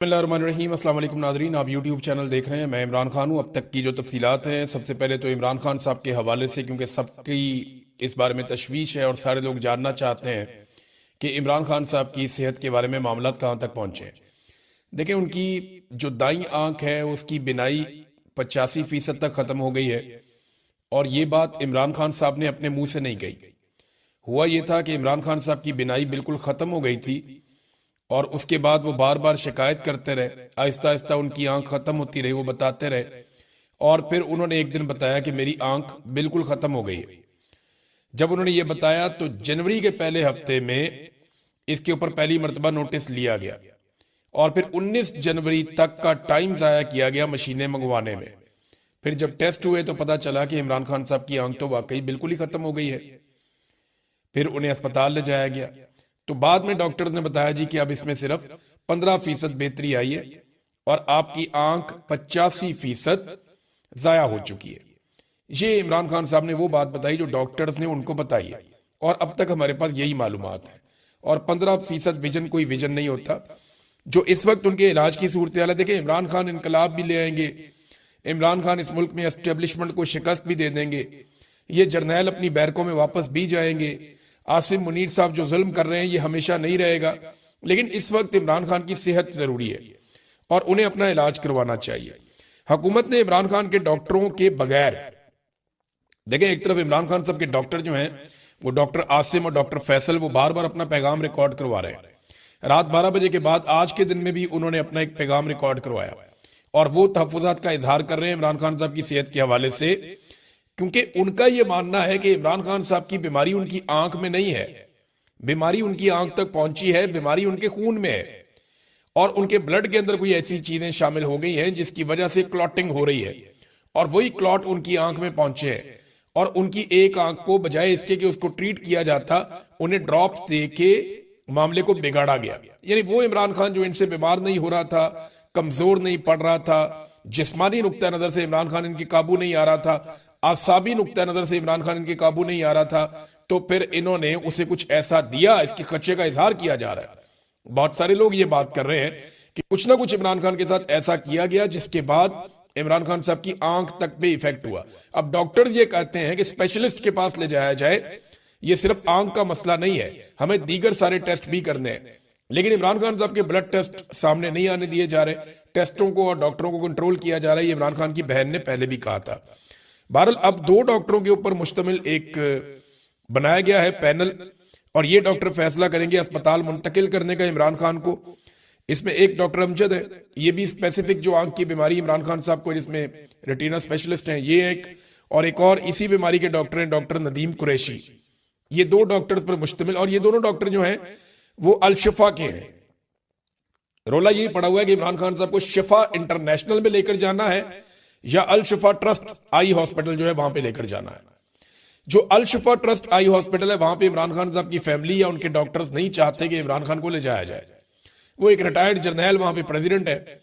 बिस्मिल्लाहिर्रहमानिर्रहीम। अस्सलाम वालेकुम नाज़रीन, आप यूट्यूब चैनल देख रहे हैं। मैं इमरान खान हूँ। अब तक की जो तफसीलात हैं, सबसे पहले तो इमरान खान साहब के हवाले से, क्योंकि सबकी इस बारे में तशवीश है और सारे लोग जानना चाहते हैं कि इमरान खान साहब की सेहत के बारे में मामला कहाँ तक पहुँचे हैं। देखें, उनकी जो दाईं आंख है उसकी बिनाई 85% तक ख़त्म हो गई है, और ये बात इमरान खान साहब ने अपने मुंह से नहीं कही। हुआ ये था कि इमरान खान साहब की बिनाई बिल्कुल ख़त्म हो गई थी, और उसके बाद वो बार बार शिकायत करते रहे। आहिस्ता आहिस्ता उनकी आंख खत्म होती रही, वो बताते रहे, और फिर उन्होंने एक दिन बताया कि मेरी आंख बिल्कुल खत्म हो गई है। जब उन्होंने ये बताया तो जनवरी के पहले हफ्ते में इसके ऊपर पहली मर्तबा नोटिस लिया गया, और फिर 19 जनवरी तक का टाइम जाया किया गया मशीनें मंगवाने में। फिर जब टेस्ट हुए तो पता चला कि इमरान खान साहब की आंख तो वाकई बिल्कुल ही खत्म हो गई है। फिर उन्हें अस्पताल ले जाया गया, तो बाद में डॉक्टर ने बताया जी कि अब इसमें सिर्फ 15% बेहतरी आई है, और आपकी आंख 85% जाया हो चुकी है। ये इमरान खान साहब ने वो बात बताई जो डॉक्टर्स ने उनको बताई है, और अब तक हमारे पास यही मालूमात है। और 15% विजन कोई विजन नहीं होता। जो इस वक्त उनके इलाज की सूरत हाल है, देखें, इमरान खान इनकलाब भी ले आएंगे, इमरान खान इस मुल्क में एस्टेब्लिशमेंट को शिकस्त भी दे देंगे, ये जर्नैल अपनी बैरकों में वापस भी जाएंगे। आसिम मुनीर साहब जो जुल्म कर रहे हैं ये हमेशा नहीं रहेगा, लेकिन इस वक्त इमरान खान की सेहत जरूरी है और उन्हें अपना इलाज करवाना चाहिए। हुकूमत ने इमरान खान के डॉक्टरों के बगैर, देखें, एक तरफ इमरान खान साहब के डॉक्टर जो हैं वो डॉक्टर आसिम और डॉक्टर फैसल, वो बार बार अपना पैगाम रिकॉर्ड करवा रहे हैं। रात 12 बजे के बाद आज के दिन में भी उन्होंने अपना एक पैगाम रिकॉर्ड करवाया, और वो तहफ़्फ़ुज़ात का इजहार कर रहे हैं इमरान खान साहब की सेहत के हवाले से, क्योंकि उनका यह मानना है कि इमरान खान साहब की बीमारी उनकी आंख में नहीं है, बीमारी उनकी आंख तक पहुंची है, बीमारी उनके खून में है, और उनके ब्लड के अंदर कोई ऐसी चीजें शामिल हो गई हैं जिसकी वजह से क्लॉटिंग हो रही है, और वही क्लॉट उनकी आंख में पहुंचे हैं। और उनकी एक आंख को बजाय इसके कि उसको ट्रीट किया जाता, उन्हें ड्रॉप्स दे के मामले को बिगाड़ा गया। यानी वो इमरान खान जो इनसे बीमार नहीं हो रहा था, कमजोर नहीं पड़ रहा था, जिस्मानी नुक्ता नजर से इमरान खान इनके काबू नहीं आ रहा था, आसाबी नुक्ता नजर से इमरान खान इनके काबू नहीं आ रहा था, तो फिर इन्होंने उसे कुछ ऐसा दिया, इसके खर्चे का इजहार किया जा रहा है। बहुत सारे लोग ये बात कर रहे हैं कि कुछ ना कुछ इमरान खान के साथ ऐसा किया गया जिसके बाद इमरान खान साहब की आंख तक पे इफेक्ट हुआ। अब डॉक्टर ये कहते हैं कि स्पेशलिस्ट के पास ले जाया जाए, ये सिर्फ आंख का मसला नहीं है, हमें दीगर सारे टेस्ट भी करने हैं। लेकिन इमरान खान साहब के ब्लड टेस्ट सामने नहीं आने दिए जा रहे, टेस्टों को और डॉक्टरों को कंट्रोल किया जा रहा है। ये इमरान खान की बहन ने पहले भी कहा था। बहरहाल अब 2 डॉक्टरों के ऊपर मुश्तमिल एक बनाया गया है पैनल, और ये डॉक्टर फैसला करेंगे अस्पताल मुंतकिल करने का इमरान खान को। इसमें एक डॉक्टर अमजद है, ये भी स्पेसिफिक जो आंख की बीमारी इमरान खान साहब को, जिसमें रेटिना स्पेशलिस्ट हैं ये एक और इसी बीमारी के डॉक्टर हैं डॉक्टर नदीम कुरैशी। ये 2 डॉक्टर्स पर मुश्तमिल, और ये दोनों डॉक्टर जो हैं वो अल शिफा के हैं। रोला यही पड़ा हुआ है कि इमरान खान साहब को शिफा इंटरनेशनल में लेकर जाना है या अल शिफा ट्रस्ट आई हॉस्पिटल जो है वहां पे लेकर जाना है। जो अल शिफा ट्रस्ट आई हॉस्पिटल है वहां पे इमरान खान साहब की फैमिली या उनके डॉक्टर्स नहीं चाहते कि इमरान खान को ले जाया जाए। वो एक रिटायर्ड जर्नैल वहां पे प्रेसिडेंट है,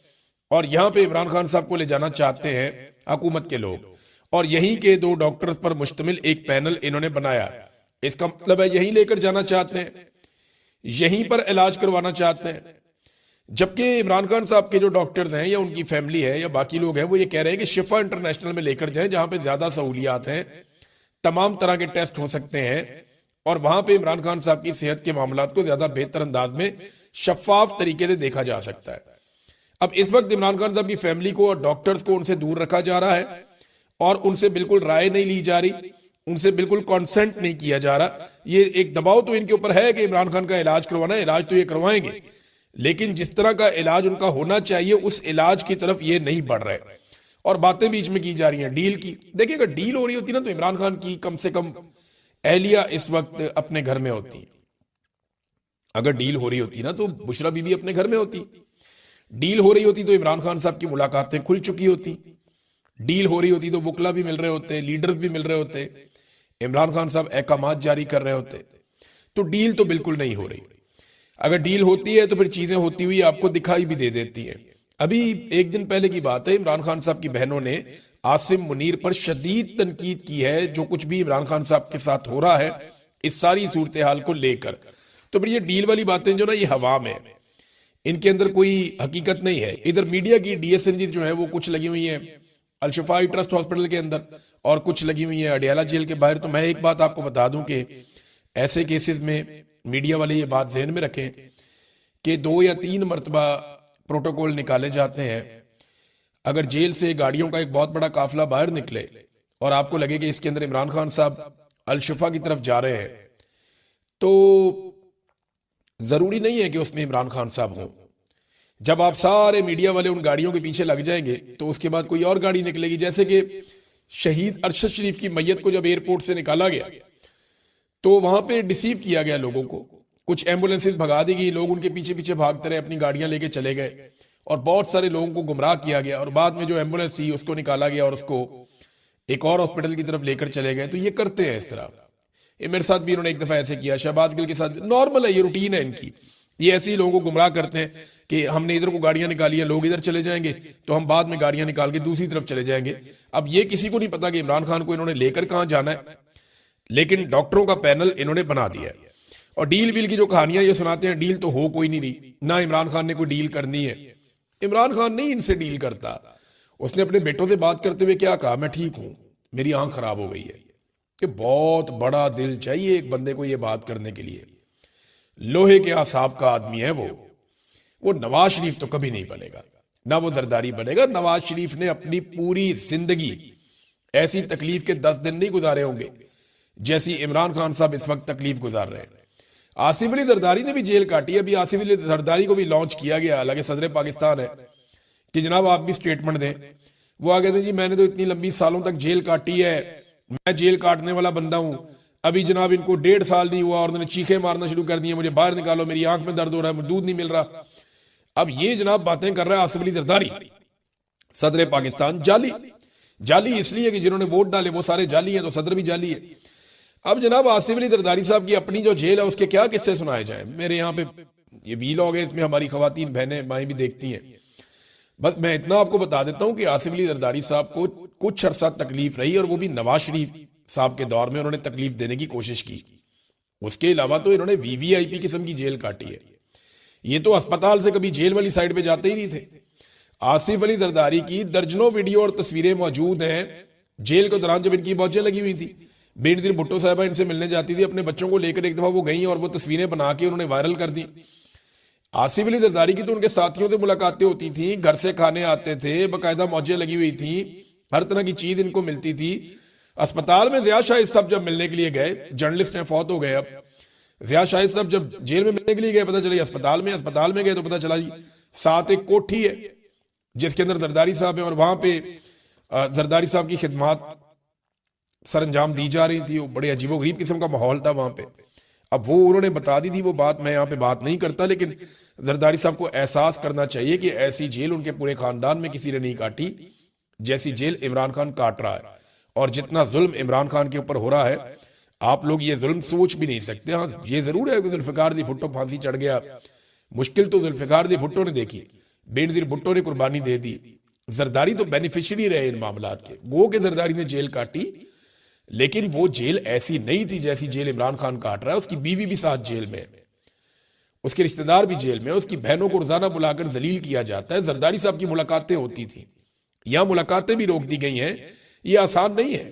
और यहां पे इमरान खान साहब को ले जाना चाहते हैं हुकूमत के लोग, और यहीं के 2 डॉक्टर्स पर मुश्तमिल एक पैनल इन्होंने बनाया। इसका मतलब है यहीं लेकर जाना चाहते हैं, यहीं पर इलाज करवाना चाहते हैं। जबकि इमरान खान साहब के जो डॉक्टर्स हैं या उनकी फैमिली है या बाकी लोग हैं वो ये कह रहे हैं कि शिफा इंटरनेशनल में लेकर जाएं, जहां पे ज्यादा सहूलियात हैं, तमाम तरह के टेस्ट हो सकते हैं, और वहां पे इमरान खान साहब की सेहत के मामलात को ज्यादा बेहतर अंदाज में शफाफ तरीके से देखा जा सकता है। अब इस वक्त इमरान खान साहब की फैमिली को और डॉक्टर्स को उनसे दूर रखा जा रहा है, और उनसे बिल्कुल राय नहीं ली जा रही, उनसे बिल्कुल कॉन्सेंट नहीं किया जा रहा। ये एक दबाव तो इनके ऊपर है कि इमरान खान का इलाज करवाना है, इलाज तो ये करवाएंगे, लेकिन जिस तरह का इलाज उनका होना चाहिए उस इलाज की तरफ ये नहीं बढ़ रहे, और बातें बीच में की जा रही हैं डील की। देखिए, अगर डील हो रही होती ना तो इमरान खान की कम से कम एहलिया इस वक्त अपने घर में होती। अगर डील हो रही होती ना तो बुशरा बीबी अपने घर में होती। डील हो रही होती तो इमरान खान साहब की मुलाकातें खुल चुकी होती। डील हो रही होती तो वकला भी मिल रहे होते, लीडर्स भी मिल रहे होते, इमरान खान साहब अहकामात जारी कर रहे होते। तो डील तो बिल्कुल नहीं हो रही। अगर डील होती है तो फिर चीजें होती हुई आपको दिखाई भी दे देती है। अभी एक दिन पहले की बात है, इमरान खान साहब की बहनों ने आसिम मुनीर पर शदीद तनकीद की है, जो कुछ भी इमरान खान साहब के साथ हो रहा है इस सारी सूरत हाल को लेकर। तो फिर ये डील वाली बातें जो ना ये हवा में, इनके अंदर कोई हकीकत नहीं है। इधर मीडिया की डीएसएनजी जो है वो कुछ लगी हुई है अल-शिफा ट्रस्ट हॉस्पिटल के अंदर और कुछ लगी हुई है अडियाला जेल के बाहर। तो मैं एक बात आपको बता दूं कि ऐसे केसेस में मीडिया वाले ये बात ध्यान में रखें कि 2 या 3 मरतबा प्रोटोकॉल निकाले जाते हैं। अगर जेल से गाड़ियों का एक बहुत बड़ा काफिला बाहर निकले और आपको लगे कि इसके अंदर इमरान खान साहब अल-शिफा की तरफ जा रहे हैं, तो जरूरी नहीं है कि उसमें इमरान खान साहब हों। जब आप सारे मीडिया वाले उन गाड़ियों के पीछे लग जाएंगे तो उसके बाद कोई और गाड़ी निकलेगी। जैसे कि शहीद अरशद शरीफ की मैयत को जब एयरपोर्ट से निकाला गया तो वहां पे डिसीव किया गया लोगों को, कुछ एम्बुलेंसेज भगा दी गई, लोग उनके पीछे पीछे भागते रहे, अपनी गाड़ियां लेके चले गए और बहुत सारे लोगों को गुमराह किया गया और बाद में जो एम्बुलेंस थी उसको निकाला गया और उसको एक और हॉस्पिटल की तरफ लेकर चले गए। तो ये करते हैं इस तरह। ये मेरे साथ भी इन्होंने एक दफा ऐसे किया, शहबाज गिल के साथ। नॉर्मल है, ये रूटीन है इनकी। ये ऐसे ही लोगों को गुमराह करते हैं कि हमने इधर को गाड़ियां निकाली हैं, लोग इधर चले जाएंगे तो हम बाद में गाड़ियां निकाल के दूसरी तरफ चले जाएंगे। अब ये किसी को नहीं पता कि इमरान खान को इन्होंने लेकर कहां जाना है, लेकिन डॉक्टरों का पैनल इन्होंने बना दिया है। और डील वील की जो कहानियां ये सुनाते हैं, डील तो हो कोई नहीं रही, ना इमरान खान ने कोई डील करनी है। इमरान खान नहीं इनसे डील करता। उसने अपने बेटों से बात करते हुए क्या कहा, मैं ठीक हूं, मेरी आंख खराब हो गई है। कि बहुत बड़ा दिल चाहिए एक बंदे को ये बात करने के लिए। लोहे के आसाब का आदमी है वो नवाज शरीफ तो कभी नहीं बनेगा, ना वो जरदारी बनेगा। नवाज शरीफ ने अपनी पूरी जिंदगी ऐसी तकलीफ के 10 दिन नहीं गुजारे होंगे जैसी इमरान खान साहब इस वक्त तकलीफ गुजार रहे हैं। आसिफ अली जरदारी ने भी जेल काटी है। अभी आसिफ अली जरदारी को भी लॉन्च किया गया, हालांकि सदर पाकिस्तान है, कि जनाब आप भी स्टेटमेंट दें। वो आ गए थे, जी मैंने तो इतनी लंबी सालों तक जेल काटी है, मैं जेल काटने वाला बंदा हूं। अभी जनाब इनको 1.5 साल नहीं हुआ और उन्होंने चीखे मारना शुरू कर दी, मुझे बाहर निकालो, मेरी आंख में दर्द हो रहा है, मुझे दूध नहीं मिल रहा। अब ये जनाब बातें कर रहा है आसिफ अली जरदारी, सदर पाकिस्तान। जाली इसलिए कि जिन्होंने वोट डाले वो सारे जाली हैं, तो सदर भी जाली है। अब जनाब आसिफ अली जरदारी साहब की अपनी जो जेल है उसके क्या किस्से सुनाए जाए। मेरे यहाँ पे ये वीलॉग है, इसमें हमारी खवातीन बहनें माएँ भी देखती हैं। बस मैं इतना आपको बता देता हूं कि आसिफ अली जरदारी साहब को कुछ अरसा तकलीफ रही, और वो भी नवाज शरीफ साहब के दौर में उन्होंने तकलीफ देने की कोशिश की। उसके अलावा तो इन्होंने वीवीआईपी किस्म की जेल काटी है। ये तो अस्पताल से कभी जेल वाली साइड पे जाते ही नहीं थे। आसिफ अली जरदारी की दर्जनों वीडियो और तस्वीरें मौजूद हैं जेल के दौरान जब इनकी मौजें लगी हुई थी। बेनजीर भुट्टो साहबा इनसे मिलने जाती थी अपने बच्चों को लेकर, एक दफा वो गई और वो तस्वीरें बना के उन्होंने वायरल कर दी। आसिफ अली जरदारी की तो उनके साथियों से मुलाकातें होती थी, घर से खाने आते थे, बाकायदा मौजें लगी हुई थी, हर तरह की चीज इनको मिलती थी। अस्पताल में ज़िया शाहिद साहब जब मिलने के लिए गए, जर्नलिस्ट हैं फौत हो गए, अब ज़िया शाहिद साहब जब जेल में मिलने के लिए गए, पता चला अस्पताल में गए तो पता चला जी साथ एक कोठी है जिसके अंदर जरदारी साहब है और वहां पे जरदारी साहब की खिदमत सर अंजाम दी जा रही थी। वो बड़े अजीबोगरीब किस्म का माहौल था वहां पे। अब वो उन्होंने बता दी थी वो बात, मैं यहाँ पे बात नहीं करता, लेकिन जरदारी साहब को एहसास करना चाहिए कि ऐसी जेल उनके पूरे खानदान में किसी ने नहीं काटी जैसी जेल इमरान खान काट रहा है। और जितना जुल्म इमरान खान के ऊपर हो रहा है, आप लोग ये जुल्म सोच भी नहीं सकते। हाँ ये जरूर है कि जुल्फिकार दी भुट्टो फांसी चढ़ गया, मुश्किल तो जुल्फिकार दी भुट्टो ने देखी, बेनजीर भुट्टो ने कुर्बानी दे दी। जरदारी तो बेनिफिशियरी रहे इन मामलात के। गो के जरदारी ने जेल काटी, लेकिन वो जेल ऐसी नहीं थी जैसी जेल इमरान खान काट रहा है। उसकी बीवी भी साथ जेल में है, उसके रिश्तेदार भी जेल में, उसकी बहनों को रोजाना बुलाकर जलील किया जाता है। जरदारी साहब की मुलाकातें होती थी, यहां मुलाकातें भी रोक दी गई हैं। ये आसान नहीं है।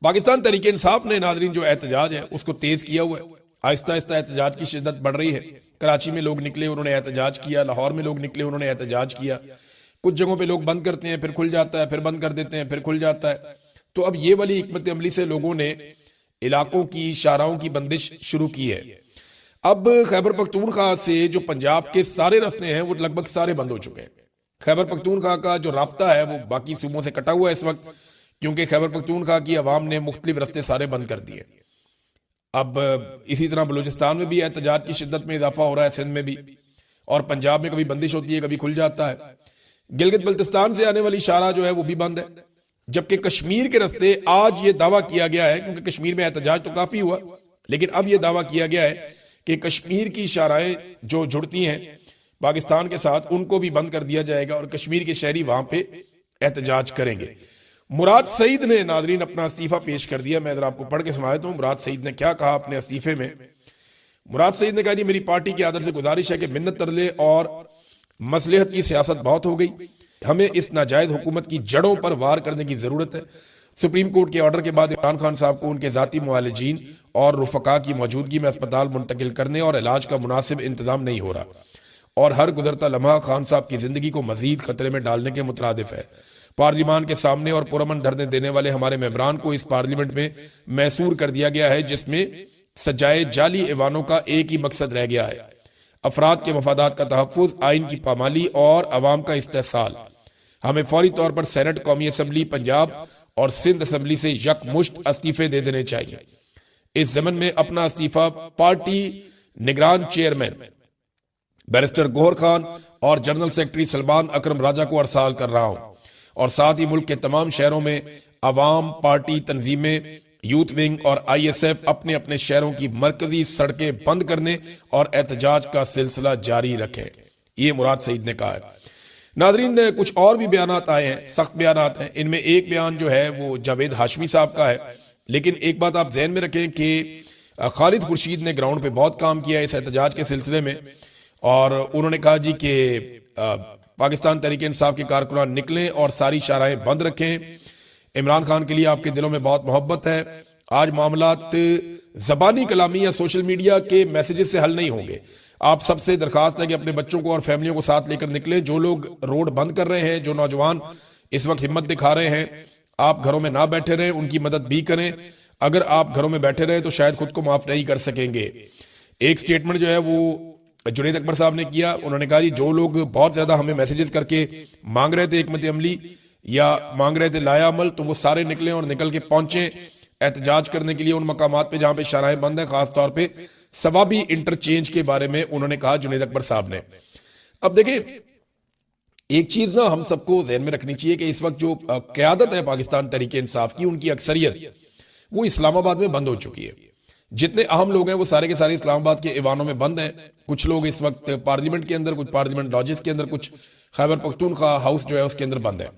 पाकिस्तान तहरीक इंसाफ ने नाजरीन जो एहतजाज है उसको तेज किया हुआ है। आहिस्ता आहिस्ता एहतजाज की शिद्दत बढ़ रही है। कराची में लोग निकले, उन्होंने एहतजाज किया, लाहौर में लोग निकले, उन्होंने एहतजाज किया। कुछ जगहों पे लोग बंद करते हैं, फिर खुल जाता है, फिर बंद कर देते हैं, फिर खुल जाता है। तो अब ये वाली हिकमत अमली से लोगों ने इलाकों की शाहराहों की बंदिश शुरू की है। अब खैबर पख्तूनख्वा से जो पंजाब के सारे रास्ते हैं वो लगभग सारे बंद हो चुके हैं। खैबर पख्तूनख्वा का जो राब्ता है वो बाकी सूबों से कटा हुआ है इस वक्त, क्योंकि खैबर पख्तूनख्वा की आवाम ने मुख्तलिफ रास्ते सारे बंद कर दिए। अब इसी तरह बलूचिस्तान में भी एहतजाज की शिद्दत में इजाफा हो रहा है, सिंध में भी, और पंजाब में कभी बंदिश होती है, कभी खुल जाता है। गिलगित बल्तिस्तान से आने वाली शाहराह जो है वो भी बंद है। जबकि कश्मीर के रास्ते आज ये दावा किया गया है, क्योंकि कश्मीर में एहतजाज तो काफी हुआ, लेकिन अब ये दावा किया गया है कि कश्मीर की शाहराहें जो जुड़ती हैं पाकिस्तान के साथ उनको भी बंद कर दिया जाएगा और कश्मीर के शहरी वहां पे एहतजाज करेंगे। मुराद सईद ने नाजरीन अपना इस्तीफा पेश कर दिया। मैं इधर आपको पढ़ के सुना देता हूं मुराद सईद ने क्या कहा अपने इस्तीफे में। मुराद सईद ने कहा जी मेरी पार्टी की आदर से गुजारिश है कि मिन्नत तरले और मसलहत की सियासत बहुत हो गई, हमें इस नाजायज हुकूमत की जड़ों पर वार करने की जरूरत है। सुप्रीम कोर्ट के ऑर्डर के बाद इमरान खान साहब को उनके जाती मुआलिजीन और रुफका की मौजूदगी में अस्पताल मुंतकिल करने और इलाज का मुनासिब इंतजाम नहीं हो रहा और हर गुजरता लम्हा खान साहब की जिंदगी को मजीद खतरे में डालने के मुतरादिफ है। पार्लियामान के सामने और पुरअमन धरने देने वाले हमारे मेंबरान को इस पार्लियामेंट में मैसूर कर दिया गया है, जिसमें सजाए जाली ऐवानों का एक ही मकसद रह गया है, अफराद के मफादात का तहफ़्फ़ुज़, आइन की पामाली और अवाम का इस्तेहसाल। हमें फौरी तौर पर सेनेट, कौमी असम्बली पंजाब और सिंध असम्बली से यकमुश्त इस्तीफे दे देने चाहिए। इस जमन में अपना इस्तीफा पार्टी निगरान चेयरमैन बैरिस्टर गोहर खान और जनरल सेक्रेटरी सलमान अकरम राजा को अरसाल कर रहा हूं और साथ ही मुल्क के तमाम शहरों में अवाम, पार्टी तंजीमें, यूथ विंग और ISF अपने अपने शहरों की मरकजी सड़कें बंद करने और एहतजाज का सिलसिला जारी रखें। ये मुराद सईद ने कहा है। नाजरीन, कुछ और भी बयानात आए हैं, सख्त बयानात हैं। इनमें एक बयान जो है वो जावेद हाशमी साहब का है, लेकिन एक बात आप जहन में रखें कि खालिद खुर्शीद ने ग्राउंड पे बहुत काम किया इस एहतजाज के सिलसिले में और उन्होंने कहा जी कि पाकिस्तान तहरीक इंसाफ के कारकुनान निकलें और सारी शाराएं बंद रखें। इमरान खान के लिए आपके दिलों में बहुत मोहब्बत है। आज मामलात जबानी कलामी या सोशल मीडिया के मैसेजेस से हल नहीं होंगे। आप सबसे दरखास्त है कि अपने बच्चों को और फैमिलियों को साथ लेकर निकलें। जो लोग रोड बंद कर रहे हैं, जो नौजवान इस वक्त हिम्मत दिखा रहे हैं, आप घरों में ना बैठे रहें, उनकी मदद भी करें। अगर आप घरों में बैठे रहे तो शायद खुद को माफ नहीं कर सकेंगे। एक स्टेटमेंट जो है वो जुनैद अकबर साहब ने किया। उन्होंने कहा जी जो लोग बहुत ज्यादा हमें मैसेजेस करके मांग रहे थे हिकमत अमली या मांग रहे थे लाया अमल, तो वो सारे निकले और निकल के पहुंचे एहतजाज करने के लिए उन मकामात पे जहां पे शाराएं बंद है, खासतौर पे सवाबी इंटरचेंज के बारे में उन्होंने कहा जुनैद अकबर साहब ने। अब देखिए, एक चीज ना हम सबको ध्यान में रखनी चाहिए कि इस वक्त जो क्यादत है पाकिस्तान तहरीक इंसाफ की, उनकी अक्सरियत वो इस्लामाबाद में बंद हो चुकी है। जितने अहम लोग हैं वो सारे के सारे इस्लामाबाद के ऐवानों में बंद हैं। कुछ लोग इस वक्त पार्लियामेंट के अंदर, कुछ पार्लियामेंट लॉजेस के अंदर, कुछ खैबर पख्तूनख्वा हाउस जो है उसके अंदर बंद है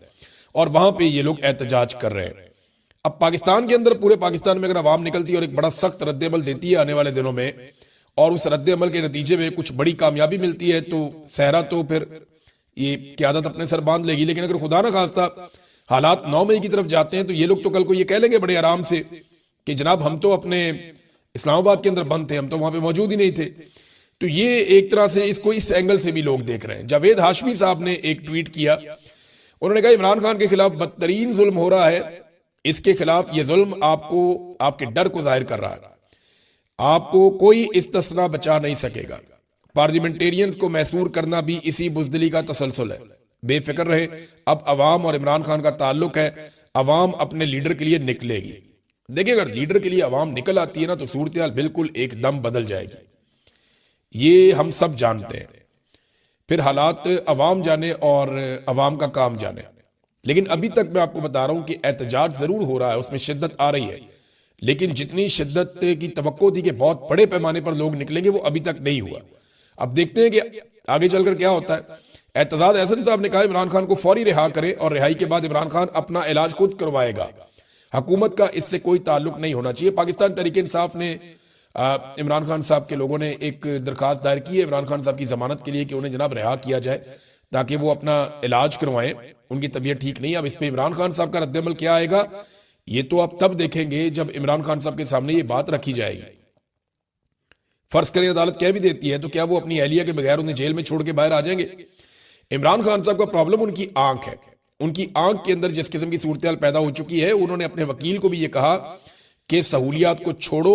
और वहां पे ये लोग एहतजाज कर रहे हैं। अब पाकिस्तान के अंदर, पूरे पाकिस्तान में अगर आवाम निकलती है और एक बड़ा सख्त रद्द-ए-अमल देती है आने वाले दिनों में और उस रद्द-ए-अमल के नतीजे में कुछ बड़ी कामयाबी मिलती है तो सहरा तो फिर ये क्यादत अपने सर बांध लेगी। लेकिन अगर खुदा ना खास्ता हालात 9 मई की तरफ जाते हैं तो ये लोग तो कल को ये कह लेंगे बड़े आराम से कि जनाब हम तो अपने इस्लामाबाद के अंदर बंद थे, हम तो वहां पे मौजूद ही नहीं थे। तो ये एक तरह से इसको इस एंगल से भी लोग देख रहे हैं। जावेद हाशमी साहब ने एक ट्वीट किया, उन्होंने कहा इमरान खान के खिलाफ बदतरीन जुल्म हो रहा है, इसके खिलाफ ये जुल्म आपको, आपके डर को जाहिर कर रहा है। आपको कोई इस्तिस्ना बचा नहीं सकेगा। पार्लियामेंटेरियंस को मैसूर करना भी इसी बुजदिली का तसलसल है। बेफिक्र रहे, अब अवाम और इमरान खान का ताल्लुक है, अवाम अपने लीडर के लिए निकलेगी। देखिए, अगर लीडर के लिए अवाम निकल आती है ना तो सूरत हाल बिल्कुल एकदम बदल जाएगी, ये हम सब जानते हैं। फिर हालात अवाम जाने और अवाम का काम जाने। लेकिन अभी तक मैं आपको बता रहा हूं कि एहतजाज जरूर हो रहा है, उसमें शिद्दत आ रही है, लेकिन जितनी शिद्दत की तवक्को थी कि बहुत बड़े पैमाने पर लोग निकलेंगे वो अभी तक नहीं हुआ। अब देखते हैं कि आगे चलकर क्या होता है। एतजाज एहसन साहब ने कहा इमरान खान को फौरी रिहा करें और रिहाई के बाद इमरान खान अपना इलाज खुद करवाएगा, हुकूमत का इससे कोई ताल्लुक नहीं होना चाहिए। पाकिस्तान तहरीक इंसाफ ने इमरान खान साहब के लोगों ने एक दरखास्त दायर की है इमरान खान साहब की जमानत के लिए कि उन्हें जनाब रिहा किया जाए ताकि वो अपना इलाज करवाएं, उनकी तबीयत ठीक नहीं है। अब इस पर इमरान खान साहब का रद्दमल क्या आएगा ये तो आप तब देखेंगे जब इमरान खान साहब के सामने ये बात रखी जाएगी। फर्ज करें अदालत कह भी देती है तो क्या वो अपनी अहलिया के बगैर उन्हें जेल में छोड़ के बाहर आ जाएंगे? इमरान खान साहब का प्रॉब्लम उनकी आंख है। उनकी आंख के अंदर जिस किस्म की सूरत हाल पैदा हो चुकी है, उन्होंने अपने वकील को भी ये कहा कि सहूलियात को छोड़ो,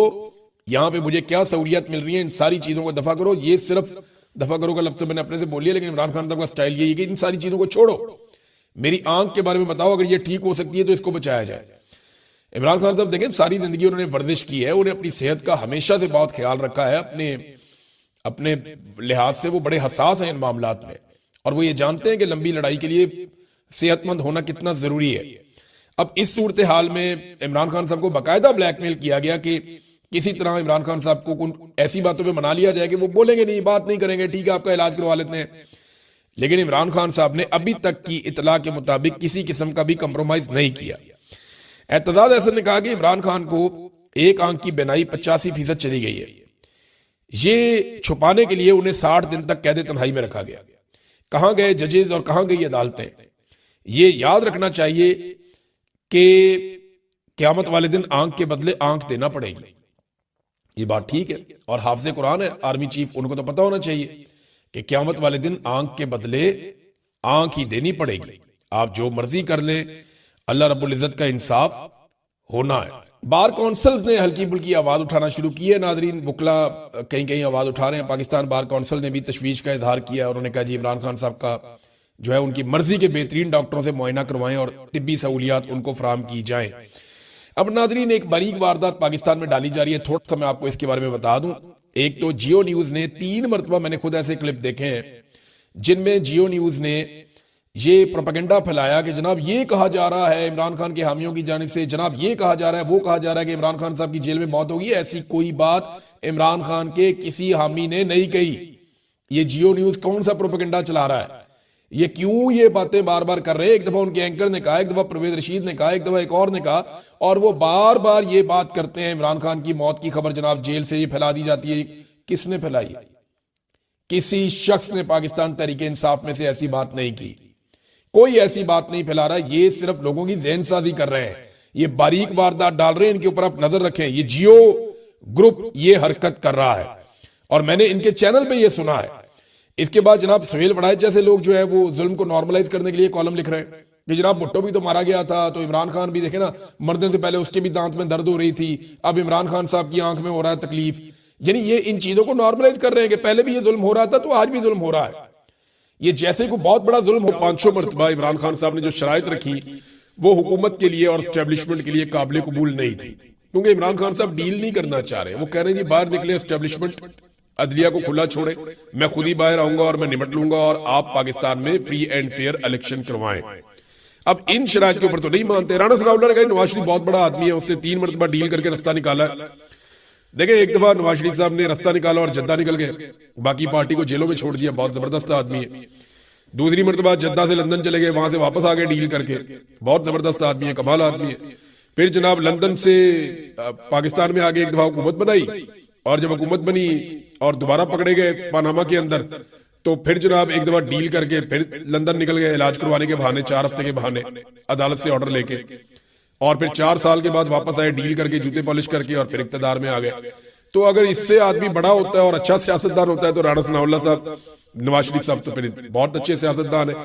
यहां पे मुझे क्या सहूलियत मिल रही है, इन सारी चीजों को दफा करो। ये सिर्फ दफा करो का लफ्ज मैंने अपने से बोलिए, लेकिन इमरान खान साहब का स्टाइल यही है कि इन सारी चीजों को छोड़ो, मेरी आंख के बारे में बताओ, अगर ये ठीक हो सकती है तो इसको बचाया जाए। इमरान खान साहब देखें सारी जिंदगी उन्होंने वर्जिश की है, उन्हें अपनी सेहत का हमेशा से बहुत ख्याल रखा है, अपने लिहाज से वो बड़े हसास हैं इन मामलात में, और वो ये जानते हैं कि लंबी लड़ाई के लिए सेहतमंद होना कितना जरूरी है। अब इस सूरत हाल में इमरान खान साहब को बाकायदा ब्लैकमेल किया गया कि किसी तरह इमरान खान साहब को ऐसी बातों पे मना लिया जाए कि वो बोलेंगे नहीं, बात नहीं करेंगे, ठीक है आपका इलाज करवा लेते हैं। लेकिन इमरान खान साहब ने अभी तक की इतला के मुताबिक किसी किस्म का भी कंप्रोमाइज नहीं किया। एतजाज एहसन ने कहा कि इमरान खान को एक आंख की बिनाई 85% चली गई है। ये छुपाने के लिए उन्हें 60 दिन तक कैद तन्हाई में रखा गया। कहां गए जजेस और कहां गई अदालतें? ये याद रखना चाहिए कि क़यामत वाले दिन आंख के बदले आंख देना पड़ेगी। ये बात ठीक है, और हाफिज़ कुरान है आर्मी चीफ, उनको तो पता होना चाहिए कि क़यामत वाले दिन आंख के बदले आंख ही देनी पड़ेगी। आप जो मर्जी कर लें, अल्लाह रब्बुल इज्जत का इंसाफ होना है। बार कौंसल्स ने हल्की बुल्की आवाज उठाना शुरू की है। नादरीन, वकला कहीं कहीं आवाज उठा रहे हैं। पाकिस्तान बार कौंसिल ने भी तशवीश का इजहार किया और उन्होंने कहा जी इमरान खान साहब का जो है उनकी मर्जी के बेहतरीन डॉक्टरों से मुआयना करवाएं और तिब्बी सहूलियात उनको फराम की जाएं। अब नादरीन, एक बारीक वारदात पाकिस्तान में डाली जा रही है, थोड़ा सा मैं आपको इसके बारे में बता दूं। एक तो जियो न्यूज ने 3 मरतबा, मैंने खुद ऐसे क्लिप देखे हैं जिनमें जियो न्यूज ने ये प्रोपेगेंडा फैलाया कि जनाब ये कहा जा रहा है इमरान खान के हामियों की जानिब से, जनाब ये कहा जा रहा है, वो कहा जा रहा है कि इमरान खान साहब की जेल में मौत होगी। ऐसी कोई बात इमरान खान के किसी हामी ने नहीं कही। ये जियो न्यूज कौन सा प्रोपेगेंडा चला रहा है? ये क्यों ये बातें बार बार कर रहे हैं? एक दफा उनके एंकर ने कहा, एक दफा परवेज रशीद ने कहा, एक दफा एक और ने कहा, और वो बार बार ये बात करते हैं इमरान खान की मौत की खबर जनाब जेल से ये फैला दी जाती है। किसने फैलाई? किसी शख्स ने पाकिस्तान तहरीके इंसाफ में से ऐसी बात नहीं की। कोई ऐसी बात नहीं फैला रहा। ये सिर्फ लोगों की ज़हन साजी कर रहे हैं। ये बारीक वारदात डाल रहे हैं, इनके ऊपर आप नजर रखें। ये जियो ग्रुप ये हरकत कर रहा है और मैंने इनके चैनल पे ये सुना है। इसके बाद जनाब सुहेल वड़ाइच जैसे लोग जो है वो जुल्म को नॉर्मलाइज करने के लिए कॉलम लिख रहे हैं कि जनाब भुट्टो भी तो मारा गया था, तो इमरान खान भी देखे ना, मरने से पहले उसके भी दांत में दर्द हो रही थी, अब इमरान खान साहब की आंख में हो रहा है तकलीफ। यानी ये इन चीजों को नॉर्मलाइज कर रहे हैं कि पहले भी ये जुल्म हो रहा था तो आज भी जुल्म हो रहा है। ये जैसे कोई बहुत बड़ा जुल्म हो। 500 मरतबा इमरान खान साहब ने जो शराइत रखी वो हुकूमत के लिए और एस्टेब्लिशमेंट के लिए काबिल कबूल नहीं थी, क्योंकि इमरान खान साहब डील नहीं करना चाह रहे। वो कह रहे हैं जी बाहर निकले, एस्टेब्लिशमेंट अदलिया को खुला छोड़े, मैं खुद ही बाहर आऊंगा और मैं निपट लूंगा और आप पाकिस्तान में फ्री एंड फेयर इलेक्शन करवाएं। अब इन शराइत के ऊपर तो नहीं मानते। राणा सनाउल्लाह ने कहा नवाज शरीफ बहुत बड़ा आदमी है, उसने 3 मरतबा डील करके रास्ता निकाला। देखें, एक दफा नवाज शरीफ साहब ने रास्ता निकाला और जद्दा निकल गए, बाकी पार्टी को जेलों में छोड़ दिया। बहुत जबरदस्त आदमी है। दूसरी मरतबा जद्दा से लंदन चले गए, वहां से वापस आ गए डील करके। बहुत जबरदस्त आदमी है, कमाल आदमी है। फिर जनाब लंदन से पाकिस्तान में आगे एक दफा हुकूमत बनाई, और जब हुकूमत बनी और दोबारा पकड़े गए पनामा के अंदर, तो फिर जनाब एक दफा डील करके फिर लंदन निकल गए इलाज करवाने के बहाने, 4 हफ्ते के बहाने अदालत से ऑर्डर लेके, और फिर 4 साल के बाद वापस आए डील करके, जूते पॉलिश करके, और फिर इक्तदार में आ गए। तो अगर इससे आदमी बड़ा होता है और अच्छा सियासतदान होता है तो राणा सनाउल्लाह साहब, नवाज शरीफ साहब तो फिर बहुत अच्छे सियासतदान है,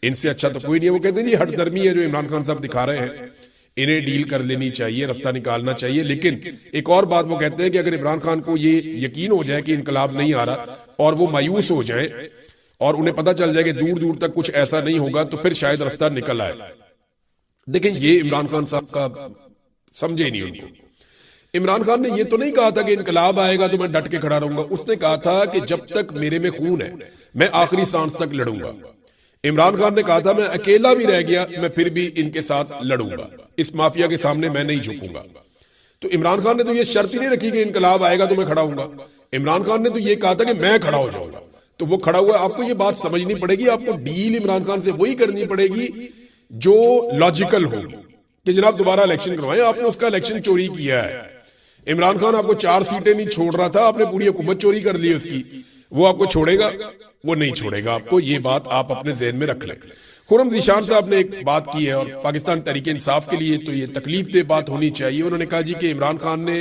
इनसे अच्छा तो कोई नहीं है। वो कहते हैं जी हठधर्मी है जो इमरान खान साहब दिखा रहे हैं, इन्हें डील कर लेनी चाहिए, रास्ता निकालना चाहिए। लेकिन एक और बात वो कहते हैं कि अगर इमरान खान को ये यकीन हो जाए कि इनकलाब नहीं आ रहा और वो मायूस हो जाए और उन्हें पता चल जाए कि दूर दूर तक कुछ ऐसा नहीं होगा, तो फिर शायद रास्ता निकल आए। देखें, ये इमरान खान साहब का समझे नहीं उनको। इमरान खान ने ये तो नहीं कहा था कि इनकलाब आएगा तो मैं डट के खड़ा रहूंगा। उसने कहा था कि जब तक मेरे में खून है मैं आखिरी सांस तक लड़ूंगा। इमरान खान ने कहा था मैं अकेला भी रह गया मैं फिर भी इनके साथ लड़ूंगा, इस माफिया के सामने मैं नहीं झुकूंगा। तो इमरान खान ने तो ये शर्त ही नहीं रखी कि इनकलाब आएगा तो मैं खड़ा हूंगा। इमरान खान ने तो ये कहा था कि मैं खड़ा हो जाऊंगा, तो वो खड़ा हुआ। आपको ये बात समझनी पड़ेगी, आपको डील इमरान खान से वही करनी पड़ेगी जो लॉजिकल होगी कि जनाब दोबारा इलेक्शन करवाएं। आपने उसका इलेक्शन चोरी किया है। इमरान खान आपको 4 सीटें नहीं छोड़ रहा था, आपने पूरी हुकूमत चोरी कर ली उसकी। वो आपको छोड़ेगा? वो नहीं छोड़ेगा आपको। ये बात आप अपने ज़हन में रख लें। खुर्रम ज़ीशान साहब ने एक बात की है और पाकिस्तान तहरीके इंसाफ के लिए तो ये तकलीफ दे बात होनी चाहिए। उन्होंने कहा जी कि इमरान खान ने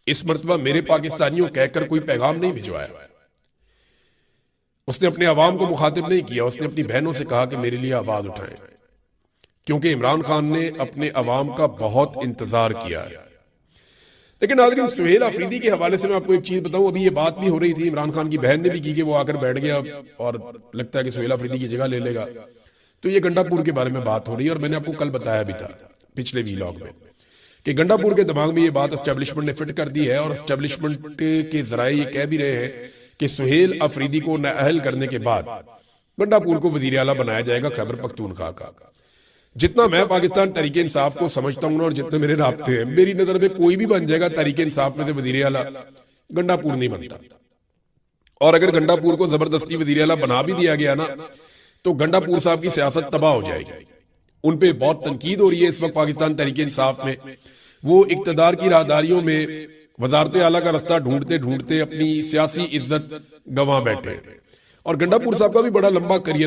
इस मरतबा मेरे पाकिस्तानियों कहकर कोई पैगाम नहीं भिजवाया, उसने अपने अवाम को मुखातिब नहीं किया, उसने अपनी बहनों से कहा कि मेरे लिए आवाज उठाएं, क्योंकि इमरान खान ने अपने अवाम का बहुत इंतजार किया है। लेकिन नाज़रीन, सुहेल अफरीदी के हवाले से मैं आपको एक चीज बताऊं। अभी ये बात भी हो रही थी, इमरान खान की बहन ने भी की कि वो आकर बैठ गया और लगता है कि सुहेल अफरीदी की जगह ले लेगा। तो ये गंडापुर के बारे में बात हो रही है और मैंने आपको कल बताया भी था पिछले वीलॉग में कि गंडापुर के दिमाग में ये बात एस्टेब्लिशमेंट ने फिट कर दी है और एस्टेब्लिशमेंट के जराए ये कह भी रहे हैं कि सुहेल अफरीदी को नाअहल करने के बाद गंडापुर को वजीर आला बनाया जाएगा खैबर पख्तूनख्वा का। जितना मैं पाकिस्तान तहरीके इंसाफ को समझता हूं और जितने मेरे राब्ते हैं, मेरी नजर में कोई भी बन जाएगा तहरीके इंसाफ में से वजीर आला, गंडापुर नहीं बनता। और अगर गंडापुर को जबरदस्ती वजीर आला बना भी दिया गया ना, तो गंडापुर साहब की सियासत तबाह हो जाएगी। उन पे बहुत तनकीद हो रही है इस वक्त पाकिस्तान तहरीके इंसाफ में। वो इक्तदार की राहदारियों में वजारत आला का रास्ता ढूंढते ढूंढते अपनी सियासी इज्जत गंवा बैठे। और गंडापुर साहब का भी बड़ा लंबा करियर